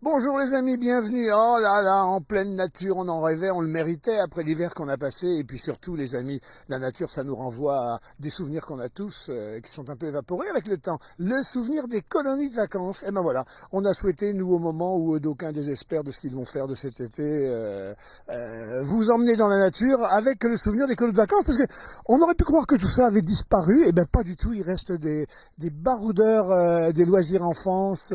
Bonjour les amis, bienvenue. Oh là là, en pleine nature, on en rêvait, on le méritait après l'hiver qu'on a passé. Et puis surtout les amis, la nature, ça nous renvoie à des souvenirs qu'on a tous, qui sont un peu évaporés avec le temps. Le souvenir des colonies de vacances. Et ben voilà, on a souhaité, nous, au moment où d'aucuns désespèrent de ce qu'ils vont faire de cet été, vous emmener dans la nature avec le souvenir des colonies de vacances. Parce que on aurait pu croire que tout ça avait disparu. Et ben pas du tout, il reste des baroudeurs des loisirs enfance,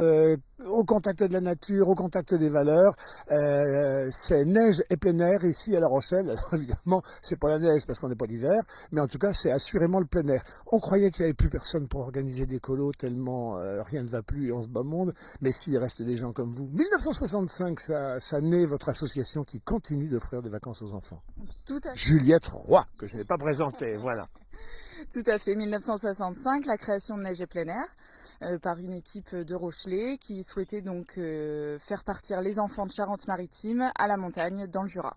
au contact de la nature, au contact des valeurs. C'est neige et plein air ici à La Rochelle. Alors évidemment, c'est pas la neige parce qu'on n'est pas l'hiver, mais en tout cas, c'est assurément le plein air. On croyait qu'il n'y avait plus personne pour organiser des colos tellement rien ne va plus et on se bat monde. Mais s'il reste des gens comme vous. 1965, ça naît votre association qui continue d'offrir des vacances aux enfants. Tout à fait. Juliette Roy, que je n'ai pas présentée, voilà. Tout à fait. 1965, la création de Neige et plein air par une équipe de Rochelais qui souhaitait donc faire partir les enfants de Charente-Maritime à la montagne dans le Jura.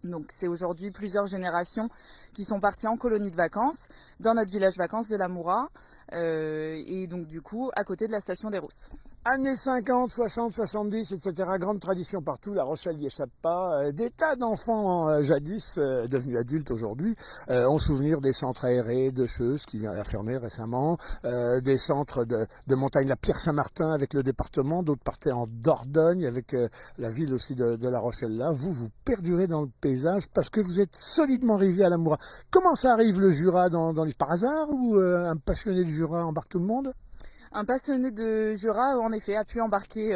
Donc c'est aujourd'hui plusieurs générations qui sont parties en colonie de vacances dans notre village vacances de la Moura et donc du coup à côté de la station des Rousses. Années 50, 60, 70, etc. Grande tradition partout, La Rochelle n'y échappe pas. Des tas d'enfants jadis, devenus adultes aujourd'hui, ont souvenir des centres aérés de Cheuze qui vient à fermer récemment, des centres de montagne, la Pierre-Saint-Martin avec le département, d'autres partaient en Dordogne avec la ville aussi de La Rochelle là. Vous perdurez dans le paysage parce que vous êtes solidement rivé à la Moura. Comment ça arrive le Jura dans les par hasard ou un passionné du Jura embarque tout le monde? Un passionné de Jura, en effet, a pu embarquer,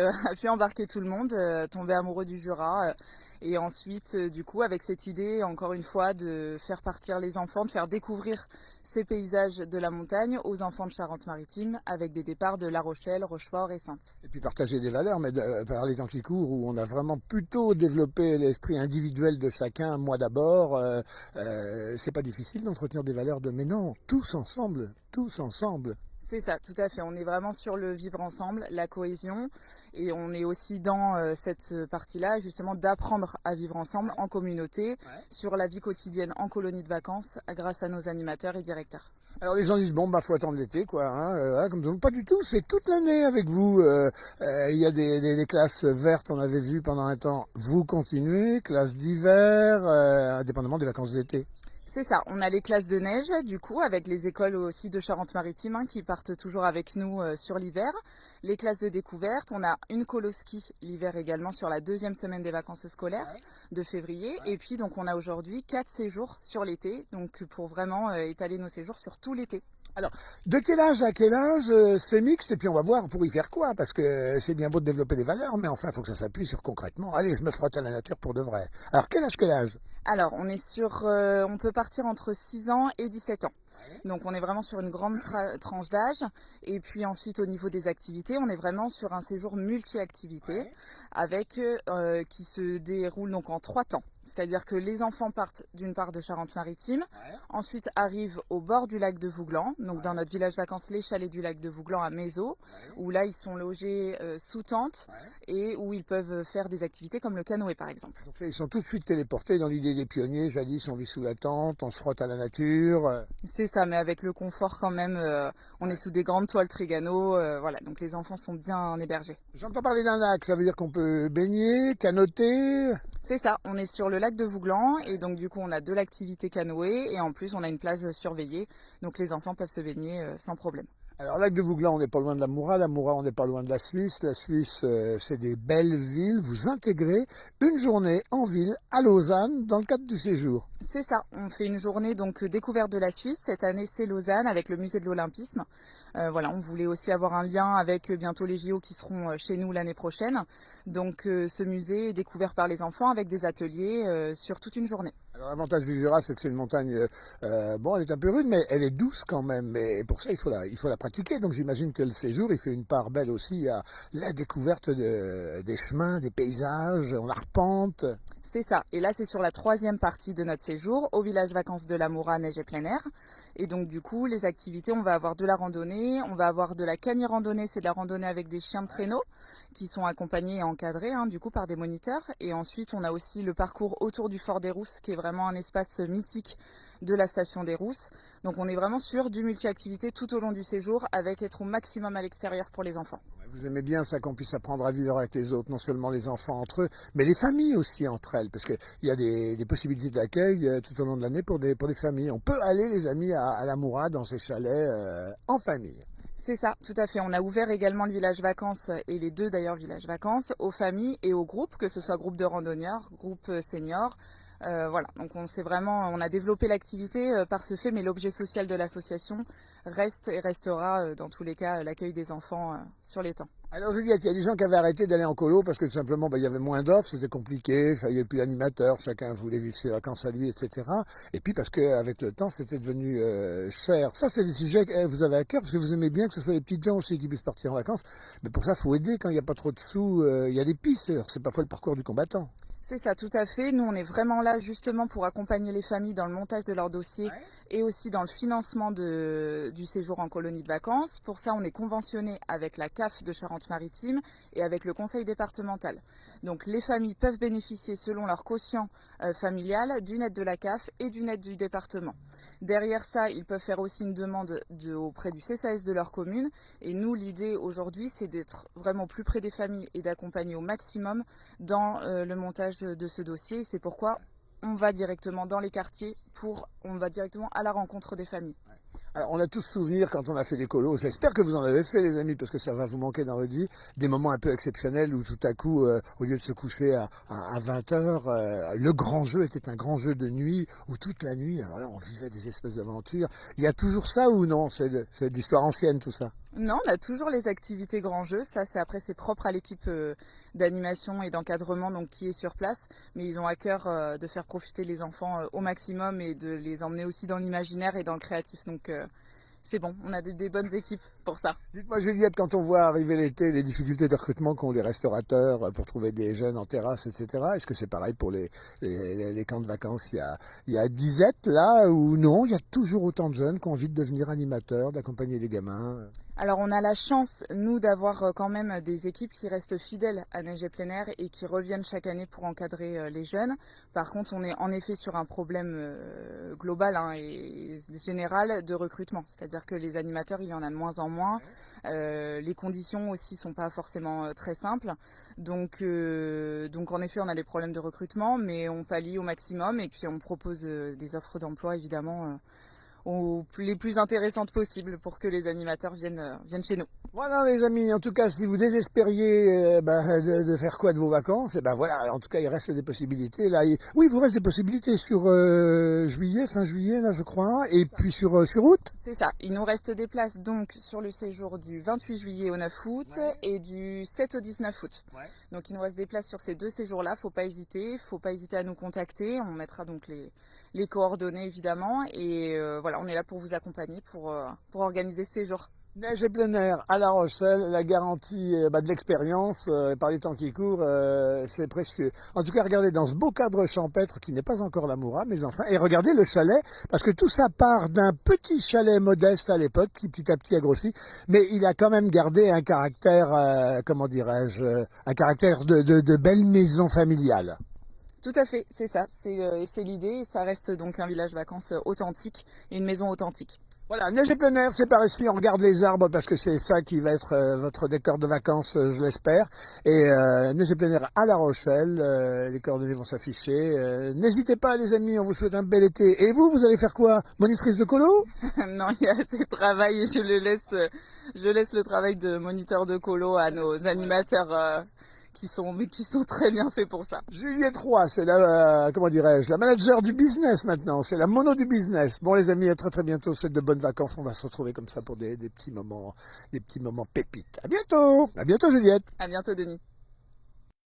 tout le monde, tomber amoureux du Jura. Et ensuite, du coup, avec cette idée, encore une fois, de faire partir les enfants, de faire découvrir ces paysages de la montagne aux enfants de Charente-Maritime, avec des départs de La Rochelle, Rochefort et Saintes. Et puis partager des valeurs, mais par les temps qui courent, où on a vraiment plutôt développé l'esprit individuel de chacun, moi d'abord, c'est pas difficile d'entretenir des valeurs de mais non, tous ensemble, tous ensemble. C'est ça, tout à fait. On est vraiment sur le vivre ensemble, la cohésion, et on est aussi dans cette partie-là, justement, d'apprendre à vivre ensemble en communauté, sur la vie quotidienne en colonie de vacances, grâce à nos animateurs et directeurs. Alors les gens disent bon bah faut attendre l'été quoi, hein, comme tout le monde. Pas du tout, c'est toute l'année avec vous. Il y a des classes vertes, on avait vu pendant un temps. Vous continuez, classes d'hiver, indépendamment des vacances d'été. C'est ça, on a les classes de neige, du coup, avec les écoles aussi de Charente-Maritime qui partent toujours avec nous sur l'hiver. Les classes de découverte, on a une colo-ski l'hiver également sur la deuxième semaine des vacances scolaires de février. Et puis, donc, on a aujourd'hui 4 séjours sur l'été, donc pour vraiment étaler nos séjours sur tout l'été. Alors, de quel âge à quel âge c'est mixte et puis on va voir pour y faire quoi parce que c'est bien beau de développer des valeurs mais enfin il faut que ça s'appuie sur concrètement. Allez, je me frotte à la nature pour de vrai. Alors quel âge? Alors, on est sur, on peut partir entre 6 ans et 17 ans. Donc, on est vraiment sur une grande tranche d'âge. Et puis ensuite, au niveau des activités, on est vraiment sur un séjour multi-activités avec qui se déroule donc en 3 temps. C'est-à-dire que les enfants partent d'une part de Charente-Maritime, ensuite arrivent au bord du lac de Vouglan, donc dans notre village vacances les chalets du lac de Vouglan à Mézeaux, où là ils sont logés sous tente et où ils peuvent faire des activités comme le canoë par exemple. Donc là, ils sont tout de suite téléportés dans l'idée des pionniers. Jadis, on vit sous la tente, on se frotte à la nature. C'est ça, mais avec le confort quand même. On est sous des grandes toiles Trigano, voilà. Donc les enfants sont bien hébergés. J'entends parler d'un lac, ça veut dire qu'on peut baigner, canoter. C'est ça, on est sur le lac de Vouglan et donc du coup on a de l'activité canoë et en plus on a une plage surveillée, donc les enfants peuvent se baigner sans problème. Alors, lac de Vouglan, on n'est pas loin de la Moura on n'est pas loin de la Suisse. La Suisse, c'est des belles villes. Vous intégrez une journée en ville à Lausanne dans le cadre du séjour. C'est ça, on fait une journée donc découverte de la Suisse. Cette année c'est Lausanne avec le musée de l'Olympisme. Voilà, on voulait aussi avoir un lien avec bientôt les JO qui seront chez nous l'année prochaine. Donc ce musée est découvert par les enfants avec des ateliers sur toute une journée. Alors l'avantage du Jura, c'est que c'est une montagne, bon, elle est un peu rude, mais elle est douce quand même. Mais pour ça, il faut la pratiquer. Donc j'imagine que le séjour, il fait une part belle aussi à la découverte des chemins, des paysages, on arpente. C'est ça. Et là, c'est sur la 3e partie de notre séjour, au village vacances de la Moura, neige et plein air. Et donc, du coup, les activités, on va avoir de la randonnée, on va avoir de la cani-randonnée, c'est de la randonnée avec des chiens de traîneau qui sont accompagnés et encadrés, du coup, par des moniteurs. Et ensuite, on a aussi le parcours autour du Fort des Rousses, qui est vraiment un espace mythique de la station des Rousses. Donc, on est vraiment sur du multi-activité tout au long du séjour, avec être au maximum à l'extérieur pour les enfants. Vous aimez bien ça qu'on puisse apprendre à vivre avec les autres, non seulement les enfants entre eux, mais les familles aussi entre elles, parce qu'il y a des possibilités d'accueil tout au long de l'année pour des familles. On peut aller, les amis, à la Moura, dans ces chalets, en famille. C'est ça, tout à fait. On a ouvert également le village vacances et les deux d'ailleurs villages vacances aux familles et aux groupes, que ce soit groupe de randonneurs, groupe seniors. Voilà, donc on a développé l'activité par ce fait, mais l'objet social de l'association reste et restera dans tous les cas l'accueil des enfants sur les temps. Alors Juliette, il y a des gens qui avaient arrêté d'aller en colo parce que tout simplement il y avait moins d'offres, c'était compliqué, il n'y avait plus d'animateurs, chacun voulait vivre ses vacances à lui, etc. Et puis parce qu'avec le temps c'était devenu cher. Ça c'est des sujets que vous avez à cœur parce que vous aimez bien que ce soit les petites gens aussi qui puissent partir en vacances. Mais pour ça il faut aider quand il n'y a pas trop de sous, il y a des pistes, c'est parfois le parcours du combattant. C'est ça, tout à fait. Nous, on est vraiment là justement pour accompagner les familles dans le montage de leur dossier et aussi dans le financement du séjour en colonie de vacances. Pour ça, on est conventionné avec la CAF de Charente-Maritime et avec le conseil départemental. Donc, les familles peuvent bénéficier selon leur quotient familial d'une aide de la CAF et d'une aide du département. Derrière ça, ils peuvent faire aussi une demande auprès du CCAS de leur commune. Et nous, l'idée aujourd'hui, c'est d'être vraiment plus près des familles et d'accompagner au maximum dans le montage de ce dossier. C'est pourquoi on va directement dans les quartiers, on va directement à la rencontre des familles. Alors, on a tous souvenir quand on a fait des colos, j'espère que vous en avez fait les amis, parce que ça va vous manquer dans votre vie, des moments un peu exceptionnels où tout à coup, au lieu de se coucher à 20 heures, le grand jeu était un grand jeu de nuit, où toute la nuit, alors là, on vivait des espèces d'aventures. Il y a toujours ça ou non? C'est de l'histoire ancienne tout ça. Non, on a toujours les activités grands jeux. Ça, c'est propre à l'équipe d'animation et d'encadrement donc qui est sur place. Mais ils ont à cœur de faire profiter les enfants au maximum et de les emmener aussi dans l'imaginaire et dans le créatif. Donc c'est bon, on a des bonnes équipes pour ça. Dites-moi Juliette, quand on voit arriver l'été, les difficultés de recrutement qu'ont les restaurateurs pour trouver des jeunes en terrasse, etc. Est-ce que c'est pareil pour les camps de vacances? Il y a disette là ou non? Il y a toujours autant de jeunes qui ont envie de devenir animateurs, d'accompagner les gamins? Alors on a la chance, nous, d'avoir quand même des équipes qui restent fidèles à Neige et Plein Air et qui reviennent chaque année pour encadrer les jeunes. Par contre, on est en effet sur un problème global et général de recrutement. C'est-à-dire que les animateurs, il y en a de moins en moins. Les conditions aussi sont pas forcément très simples. Donc en effet, on a des problèmes de recrutement, mais on pallie au maximum et puis on propose des offres d'emploi évidemment les plus intéressantes possibles pour que les animateurs viennent chez nous. Voilà les amis, en tout cas si vous désespériez de faire quoi de vos vacances, et ben voilà, en tout cas il reste des possibilités. Là, oui, il vous reste des possibilités sur fin juillet là je crois, et puis sur août. C'est ça, il nous reste des places donc sur le séjour du 28 juillet au 9 août et du 7 au 19 août. Ouais. Donc il nous reste des places sur ces deux séjours-là, faut pas hésiter à nous contacter, on mettra donc les coordonnées évidemment et voilà, on est là pour vous accompagner pour organiser ce séjour. Neige et Plein Air à La Rochelle, la garantie de l'expérience par les temps qui courent, c'est précieux. En tout cas, regardez dans ce beau cadre champêtre qui n'est pas encore la Moura, mais enfin, et regardez le chalet, parce que tout ça part d'un petit chalet modeste à l'époque, qui petit à petit a grossi, mais il a quand même gardé un caractère, un caractère de belle maison familiale. Tout à fait, c'est ça, c'est l'idée, ça reste donc un village vacances authentique et une maison authentique. Voilà, Neige et Plein Air, c'est par ici, on regarde les arbres parce que c'est ça qui va être votre décor de vacances, je l'espère. Et Neige et Plein Air à La Rochelle, les coordonnées vont s'afficher. N'hésitez pas les amis, on vous souhaite un bel été. Et vous allez faire quoi? Monitrice de colo? Non, il y a assez de travail et je laisse le travail de moniteur de colo à nos animateurs qui sont très bien faits pour ça. Juliette Roy, c'est la manager du business maintenant, c'est la mono du business. Bon les amis, à très très bientôt, c'est de bonnes vacances, on va se retrouver comme ça pour des petits moments pépites. À bientôt Juliette. À bientôt Denis.